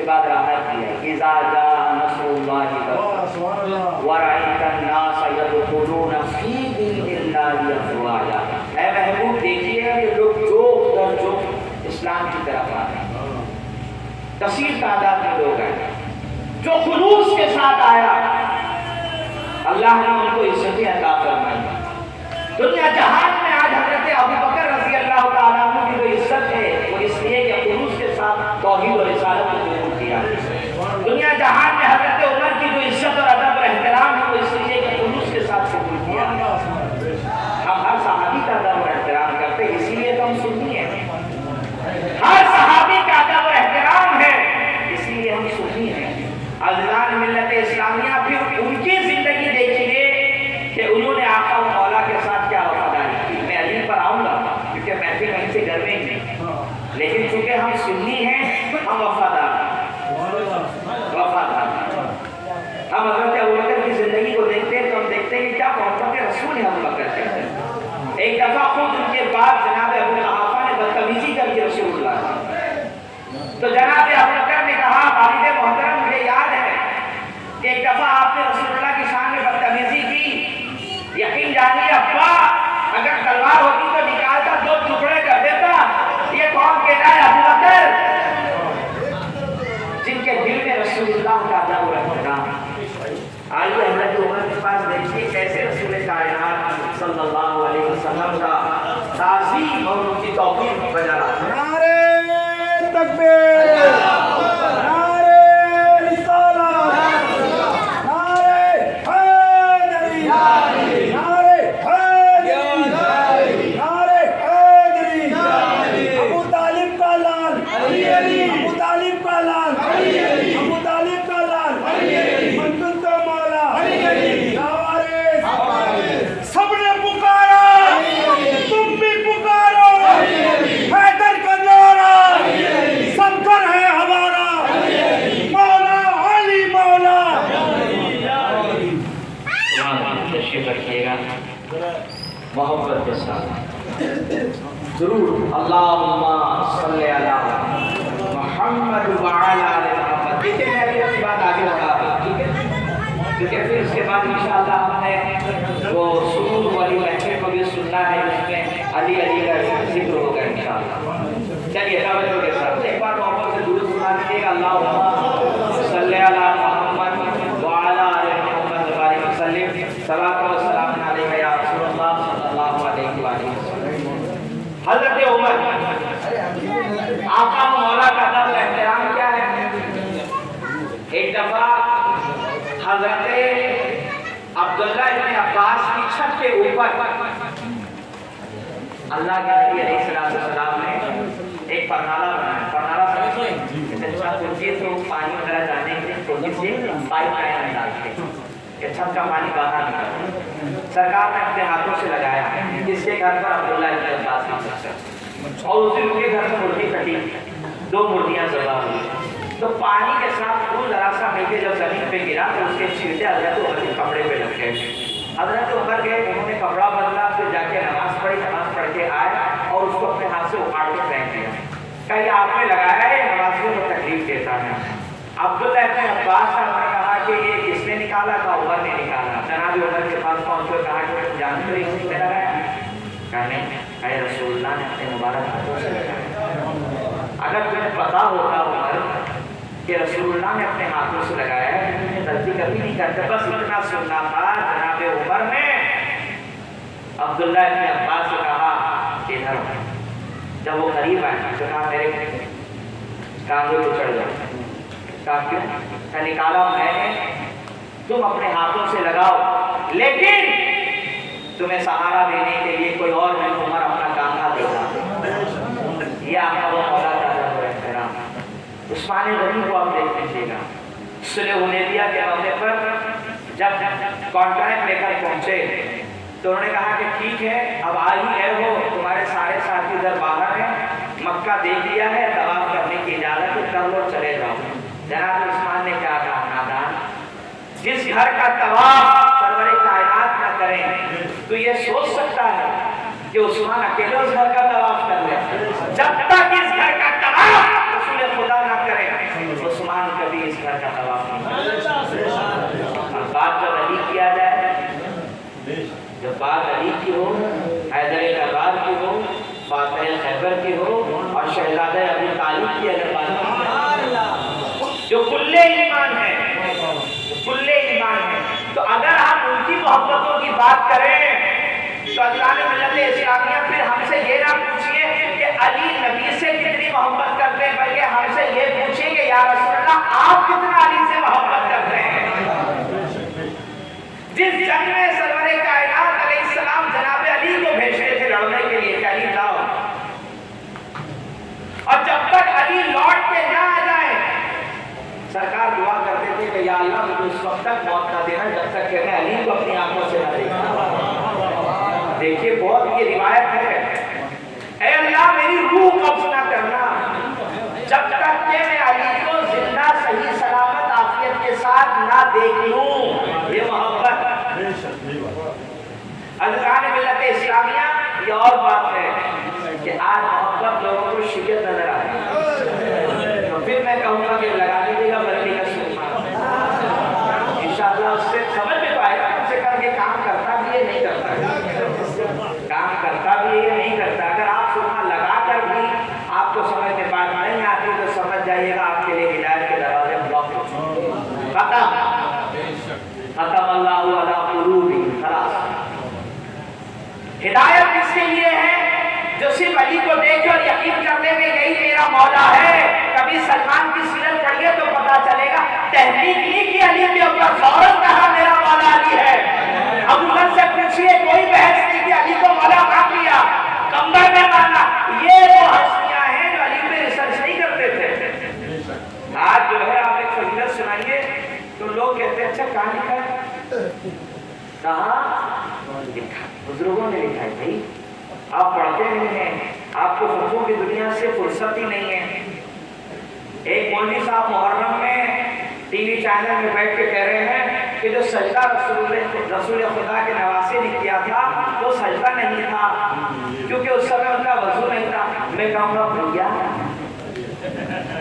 بعد راحت دیا اذا جاء نصر اللہ ورأیت الناس يدخلون فی دین اللہ افواجا. اے محبوب دیکھیے کہ لوگ جوک در جوک اسلام کی طرف آ رہے ہیں. کثیر تعداد میں لوگ آئے جو خلوص کے ساتھ آیا اللہ نے ان کو عزتیں عطا فرمائی. دنیا جہان میں آج حضرت ابوبکر رضی اللہ تعالیٰ عنہ کی جو عزت ہے وہ اس لیے کہ خلوص کے ساتھ توحید اور رسالت کو قبول کیا. دنیا جہان میں حضرت عمر کی جو عزت اور ادب اور احترام ہے وہ اس لیے کہ خلوص کے ساتھ قبول کیا. ہم ہر صحابی کا ادب اور احترام کرتے ہیں اسی لیے تو ہم سنی ہیں. ہر صحابی کا ادب اور احترام ہے اسی لیے ہم سنی ہیں. عزیزان ملت اسلامیہ پھر ان کی زندگی دیکھیے کہ انہوں نے آقا و مولا کے ساتھ کیا وفاداری کی. میں علی پر آؤں گا کیونکہ محفل وہیں سے گھر میں ہی، لیکن چونکہ ہم سنی ہیں ہم وفادار ہم حضرت ابوبکر کی زندگی کو دیکھتے ہیں تو ہم دیکھتے ہیں کہ کیا محبت رسول ہے ابوبکر کے اندر. ایک دفعہ خود ان کے بعد جناب ابو قحافہ نے بدتمیزی کر کے رسول اللہ تو جناب ابوبکر نے کہا والد محترم مجھے یاد ہے کہ ایک دفعہ آپ نے رسول اللہ کی شان میں بدتمیزی کی. یقین جانیے ابا اگر تلوار ہوتی تو نکال کر 2 ٹکڑے کر دیتا. یہ کون کہہ رہا ہے؟ ابوبکر جن کے دل میں رسول اللہ کا ادب اور احترام. آئیے حضرت عمر کے پاس دیکھیے کیسے رسول کائنات صلی اللہ علیہ وسلم کا تعظیم اور ان کی توقیر بجا رہا ہے. نعرہ تکبیر، نعرہ رسالت، نعرہ حیدری، نعرہ حیدری، نعرہ حیدری. ابو طالب کا لال، ابو طالب کا لال، ابو طالب کا لال، منتظر کا مولا، وارث. سب نے پکارا تم بھی پکارو، حیدر کا نعرہ سب کر ہے ہمارا، مولا علی مولا. تشریف رکھیے گا محبت کے ساتھ ضرور. اللہم صلی علی محمد وعلی آل محمد. دیکھیں میں ابھی اپنی بات آگے بڑھا رہا ہوں ٹھیک ہے، کیونکہ پھر اس کے بعد انشاءاللہ ہم نے وہ سرود والی محفل کو بھی سننا ہے جس میں علی علی کا ذکر ہوگا انشاءاللہ. چلیے توجہ کے ساتھ ایک بار محبت سے درود سنا دیجیے گا. اللہم صلی علی محمد وعلی آل محمد وبارک وسلم. صلاۃ و سلام علیک یا رسول اللہ صلی اللہ علیہ وآلہ وسلم. حضرت عمر آقا مولا کا ادب احترام کیا ہے. ایک دفعہ حضرت عبداللہ ابن عباس کی چھت کے اوپر اللہ کے نبی علیہ السلام نے ایک پرنالہ بنایا. پرنالہ سمجھتے چھت ہوتی ہے تو پانی وغیرہ جانے کے لیے چھوٹی سی پائپ لائن ڈالتے کہ چھت کا پانی باہر نکلے. سرکار نے اپنے ہاتھوں سے لگایا. جس کے گھر پر عبداللہ ابن عباس کی چھت اور اس دن ان کے گھر میں مرغی کٹی 2 مردیاں ذبح ہوئی تو پانی کے ساتھ خون ذرا سا مل کے جب زمین پہ گرا تو اس کے چھلٹے حضرت عمر کے کپڑے پہ لگ گئے. حضرت عمر گئے انہوں نے کپڑا بدلا پھر جا کے نماز پڑھی. نماز پڑھ کے آئے اور اس کو اپنے ہاتھ سے اکھاڑ کے پھینک دیا. کہیں آپ نے لگایا ہے نمازیوں کو تکلیف دیتا ہے. عبداللہ ابن عباس صاحب نے کہا کہ یہ کس نے نکالا تھا؟ عمر نے نکالا. جناب عمر کے پاس پہنچے کہا کہ تم جانتے ہو کس نے لگایا؟ کہا نہیں. اے رسول اللہ نے اپنے مبارک ہاتھوں سے لگایا. اگر تمہیں پتا ہوتا عمر کہ رسول اللہ نے اپنے ہاتھوں سے لگایا ہے تمہیں غلطی کبھی نہیں کرتے. بس اتنا سننا تھا. جناب عمر نے عبداللہ ابن عباس سے کہا ادھر. جب وہ قریب آئے تو کہا میرے کاندھے کو چڑھ جاؤ. کہا کیوں؟ کہا نکالا میں نے, تم اپنے ہاتھوں سے لگاؤ لیکن تمہیں سہارا دینے کے لیے کوئی اور نہیں, عمر اپنا کاندھا دے گا. یہ آپ کا وہ مولا کا ادب و احترام. عثمان غنی کو آپ دیکھ لیجیے گا, صلح حدیبیہ کے موقع پر جب کانٹریکٹ لے کر پہنچے تو انہوں نے کہا کہ ٹھیک ہے اب آ ہی گئے ہو, تمہارے سارے ساتھی ادھر باہر ہیں, مکہ دیکھ لیا ہے, طواف کرنے کی اجازت ہے, کر لو چلے جاؤ. جناب عثمان نے کیا کہا, نادان, جس گھر کا طواف سرور کائنات نہ کریں تو یہ سوچ سکتا ہے کہ عثمان اکیلے اس گھر کا طواف کر لے. جب تک اس گھر کا طواف رسول خدا نہ کرے عثمان علی کی ہو، حیدر کرار کی ہو، فاتح خیبر کی ہو، اور شہزادہ ابو طالب کی اگر بات جو کلے ایمان ہے، کلے ایمان ہے، تو اگر آپ ان کی محبتوں کی بات کریں تو اللہ نے ملت اسلامیہ پھر ہم سے یہ نہ پوچھئے کہ علی نبی سے کتنی محبت کرتے ہیں، بلکہ ہم سے یہ پوچھئے کہ یا رسول اللہ آپ کتنا علی سے محبت کرتے ہیں۔ جس جنگ میں سرور کائنات علیہ السلام جناب علی کو بھیجتے تھے لڑنے کے لیے کہ علی لاؤ، اور جب تک علی لوٹ کے نہ آ جائے سرکار دعا کرتے تھے کہ یا اللہ مجھے اس وقت تک موت نہ دینا جب تک کہ میں علی کو اپنی آنکھوں سے نہ دیکھوں۔ دیکھیے بہت یہ روایت ہے، اے اللہ میری روح قبض نہ کرنا جب تک کہ میں علی کو زندہ صحیح سلامت عافیت کے ساتھ نہ دیکھ لوں۔ یہ محبت عزیزان ملت اسلامیہ، یہ اور بات ہے کہ آج محبت لوگوں کو شدت نظر آئے تو پھر میں کہوں گا کہ لگا دیجیے گا بلکہ کا سننا انشاءاللہ اس سے سمجھ میں تو آئے گا، کم سے کم یہ کام کرتا بھی ہے نہیں کرتا، کام کرتا بھی ہے نہیں کرتا۔ اگر آپ سننا لگا کر بھی آپ کو سمجھ میں بات نہیں آتی تو سمجھ جائیے گا آپ کے لیے ہدایت کے دروازے بلاک ہو چکے ہیں۔ ختم اللہ علی قلوبہم، خلاص۔ ہدایت کس کے لیے ہے؟ جو صرف علی کو دیکھ اور یقین کر لے کہ یہی میرا مولا ہے۔ کبھی سلمان کی سیرت پڑھیے تو پتا چلے گا تحقیق نہیں کی علی کے اوپر، فوراً کہا میرا مولا علی ہے۔ ابو بکر سے پوچھئے کوئی بحث نہیں کہ علی کو مولا مان لیا، کمبر میں مانا۔ یہ وہ ہستیاں ہیں جو علی پہ ریسرچ نہیں کرتے تھے۔ آج جو ہے آپ ایک فضیلت سنائیے تو لوگ کہتے ہیں اچھا کہاں لکھا ہے؟ کہاں لکھا؟ بزرگوں نے لکھا ہے بھائی، آپ پڑھتے نہیں ہیں، آپ کو فقہوں کی دنیا سے فرصت ہی نہیں ہے۔ ایک مولوی صاحب محرم میں ٹی وی چینل میں بیٹھ کے کہہ رہے ہیں کہ جو سجدہ رسول خدا کے نواسے نے کیا تھا وہ سجدہ نہیں تھا کیونکہ اس سمے ان کا وضو نہیں تھا۔ میں کہوں گا بھیا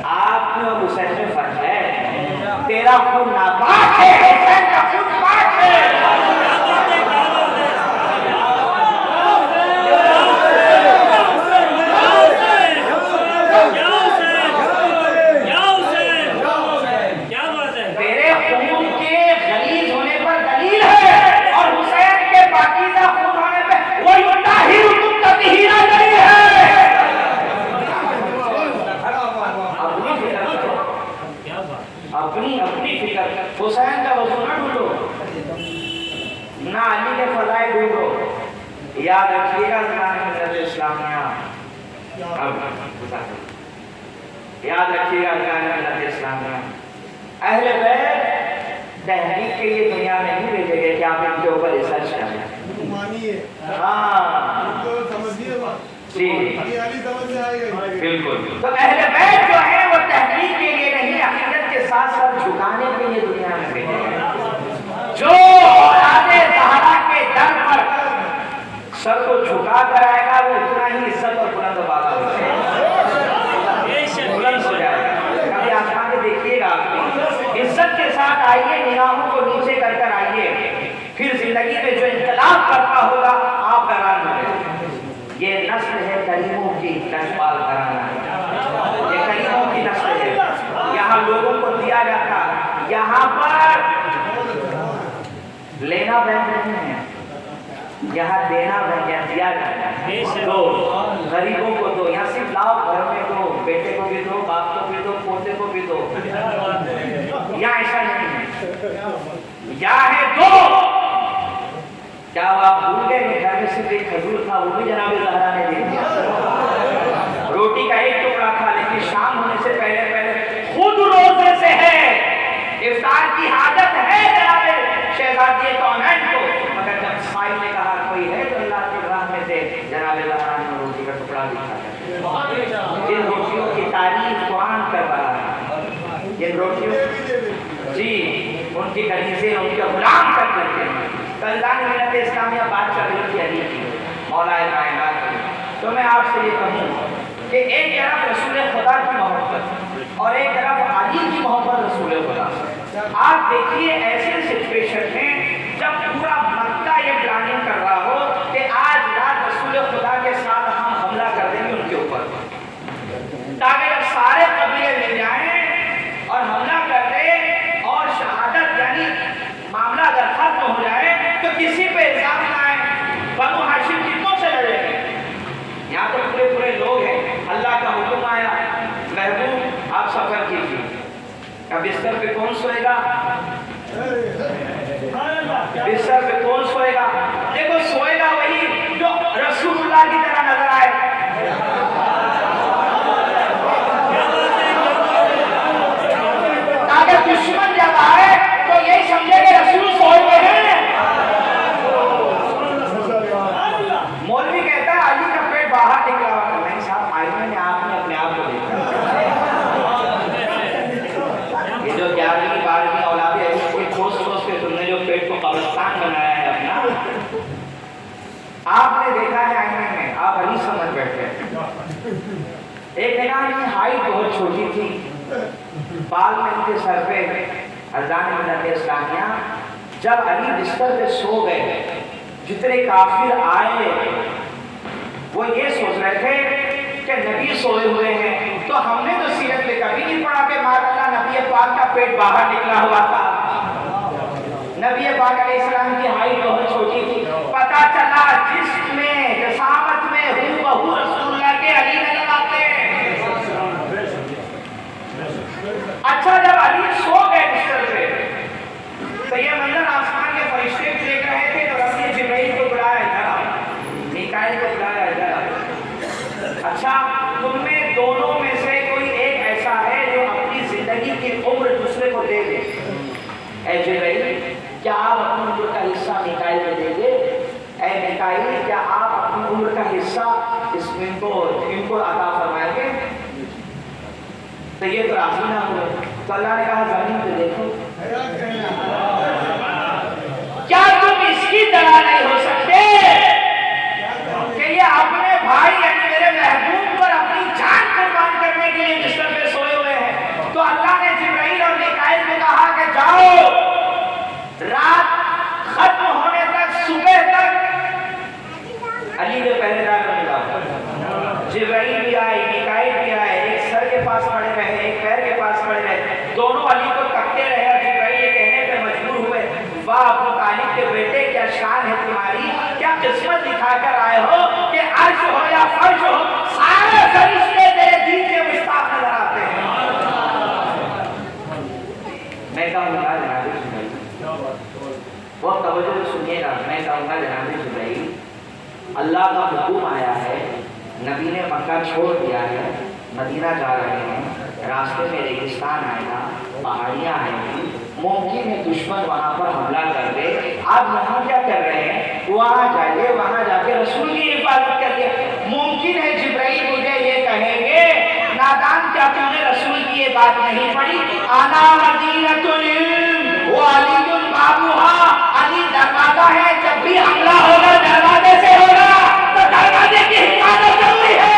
آپ میں اور حسین میں فرق ہے، تیرا خون ناپاک ہے، حسین کا خون پاک ہے۔ اپنی فکر حسین کا وضو نہ ڈھونڈو، نہ علی کے فضائل ڈھونڈو۔ یاد رکھیے گا ملت اسلامیہ، یاد رکھیے گا ملت اسلامیہ، اہل بیت تحریک کے لیے دنیا میں نہیں بھیجے گئے کہ آپ ان کے اوپر ریسرچ کریں۔ ہاں جی بالکل، تو اہل بیت جو ہے وہ تحریک کے لیے نہیں، عقیدت کے ساتھ ساتھ جھکانے کے لیے دنیا میں بھیجے گئے۔ جو اولاد زہرا کے در پر سر کو جھکا کر آئے گا وہ اتنا ہی عزت اور بلند و بالا ہو جائے گا۔ کبھی آسمان میں دیکھیے گا، عزت کے ساتھ آئیے، نگاہوں کو نیچے کر کر آئیے، پھر زندگی میں جو انقلاب کرنا ہوگا آپ حیران ہوں گے۔ یہ نسل ہے کریموں کی، نشپال کرانا، یہ کریموں کی نسل ہے۔ یہاں لوگوں کو دیا جاتا، یہاں پر لینا بہن نہیں ہے، یہاں دینا بہن یا دیا جاتا ہے۔ دو غریبوں کو دو، یہاں صرف لاؤ گھر میں دو، بیٹے کو بھی دو، باپ کو بھی دو، پوتے کو بھی دو۔ یہاں ایسا نہیں ہے، یہاں ہے دو۔ کیا آپ بھول گئے کہ گھر میں صرف ایک کھجور تھا، وہ بھی جناب زہرا نے دے دیا۔ روٹی کا ایک ٹکڑا تھا، لیکن شام ہونے سے پہلے خود روزے سے ہے، افطار کی حاجت ہے جناب شہزادی کونین کو، مگر جب اسماعیل نے کہا کوئی ہے تو اللہ کی راہ میں سے، جناب زہرا نے روٹی کا ٹکڑا دکھایا۔ جن روٹیوں کی تعریف قرآن کر رہا ہے، جن روٹیوں جی ان کی کنیزیں ان کے غلام کر دیتے ہیں۔ کلدان ملت اسلامیہ بات کر رہی تھی علی کی، مولا کائنات کی، تو میں آپ سے یہ کہوں کہ ایک طرف رسول خدا کی محبت اور ایک طرف علی کی محبت رسول خدا۔ آپ دیکھیے ایسے سچویشن میں جب پورا مکہ یہ پلاننگ کر رہا ہو دیکھا ہے آئینے میں، آپ علی سمجھ بیٹھے. ایک نگاہ میں ہائٹ بہت چھوٹی تھی، بال میں ان کے سر پہ اذان ملت اسلامیہ. جب علی بستر پہ سو گئے، جتنے کافر آئے وہ یہ سوچ رہے تھے کہ نبی سوئے ہوئے ہیں. تو ہم نے تو سیرت میں کبھی نہیں پڑھا کہ ماشاءاللہ نبی پاک کا پیٹ باہر نکلا ہوا تھا. نبی پاک علیہ السلام کی ہائٹ بہت چھوٹی تھی. پتہ چلا جسم میں، جسامت میں ہو بہو رسول اللہ کے علی نظر آتے ہیں. اچھا جب علی سو گئے بستر پہ تو یہ منظر آسمان کے فرشتے بھی دیکھ رہے تھے. تو رب نے جبرائیل کو بلایا ادھر، میکائیل کو بلایا ادھر. اچھا تم میں دونوں میں سے کوئی ایک ایسا ہے جو اپنی زندگی کی عمر دوسرے کو دے دے. اے جبرائیل کیا آپ اپنی عمر کا حصہ میکائیل میں دے دے؟ اے میکائیل کیا آپ اپنی عمر کا حصہ ان کو عطا فرمائیں گے؟ تو یہ تو راضی نہ ہوئے. تو اللہ نے کہا زمین پہ دیکھو، کیا تم اس کی طرح نہیں ہو سکتے کہ یہ اپنے بھائی یعنی میرے محبوب پر اپنی جان قربان کرنے کے لیے بستر پہ سوئے ہوئے ہیں؟ تو اللہ نے جبرائیل اور میکائیل کو کہا کہ جاؤ، رات ختم ہونے تک، صبح تک علی کے پہلے دار بن جاؤ. جبرائیل بھی آئے، میکائیل بھی آئے، ایک سر کے پاس پڑے رہے، ایک پیر کے پاس پڑے رہے. دونوں علی کو تکتے رہے اور جبرائیل یہ کہنے پہ مجبور ہوئے، واہ ابو طالب کے بیٹے کیا شان ہے تمہاری، کیا قسمت دکھا کر آئے ہو کہ عرش ہو یا فرش ہو سارے فرشتے تیرے دین کے مشتاق نظر آتے ہیں. میں کہوں گا جناب جبرائیل، بہت توجہ سے سنیے گا، میں کہوں گا جناب جبرائیل اللہ کا حکم آیا ہے، نبی نے مکہ چھوڑ دیا ہے، مدینہ جا رہے ہیں، راستے میں ریگستان آئے گا، پہاڑیاں آئیں گی، ممکن ہے دشمن وہاں پر حملہ کر دے. آپ یہاں کیا کر رہے ہیں؟ وہاں جائیے، وہاں جا کے رسول کی حفاظت کریے. ممکن ہے جبرائیل مجھے یہ کہیں گے نادان کیا تم نے رسول کی یہ بات نہیں پڑھی، انا مدینۃ العلم وعلی بابھا، علی دروازہ ہے، جب بھی حملہ ہوگا دروازے سے ہوگا، تو دروازے کی حفاظت ضروری ہے.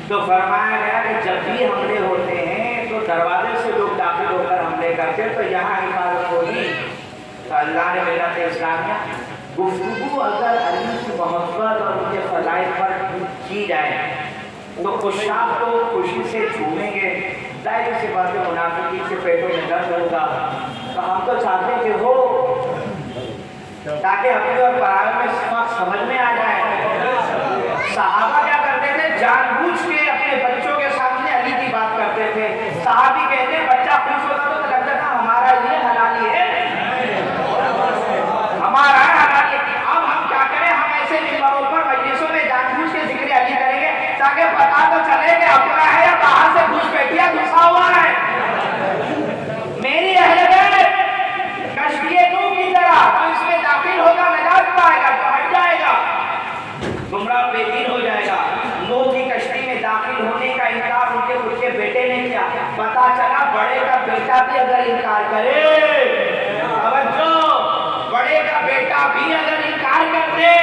تو فرمایا گیا کہ جب بھی حملے ہوتے ہیں تو دروازے سے لوگ داخل ہو کر حملے کرتے تو یہاں حفاظت ہوگی. تو اللہ نے ملت اسلامیہ گفتگو اگر علی کی محبت اور ان کے فضائل پر کی جائے تو خوشاب تو خوشی سے جھومیں گے. ظاہر سی بات ہے منافقین کے پیٹوں میں درد ہوگا. تو ہم تو چاہتے ہیں کہ ہو تاکہ اپنے اور پرائے میں فرق سمجھ میں آ جائے. صحابہ کیا کرتے تھے؟ جان بوجھ کے اپنے بچوں کے سامنے علی کی بات کرتے تھے. صحابی کہتے ہیں بچہ خوش ہوتا تو لگتا تھا ہمارا یہ حلالی ہے، ہمارا حلالی ہے. اب ہم کیا کریں؟ ہم ایسے ممبروں پر مجلسوں میں جان بوجھ کے ذکر علی کریں گے تاکہ پتا تو چلے کہ اپنا ہے یا باہر سے گھس بیٹھیا گھسا ہوا ہے. میری اہل بیت کشتی نوح کی طرح تو اس میں داخل ہوگا نجات پائے گا، تو ہٹ جائے گا، گمراہ بے دین ہو جائے گا. نوح کی کشتی میں داخل ہونے کا انکار ان کے خود کے بیٹے نے کیا. پتا چلا بڑے کا بیٹا بھی اگر انکار کرے، توجہ، بڑے کا بیٹا بھی اگر انکار کر دے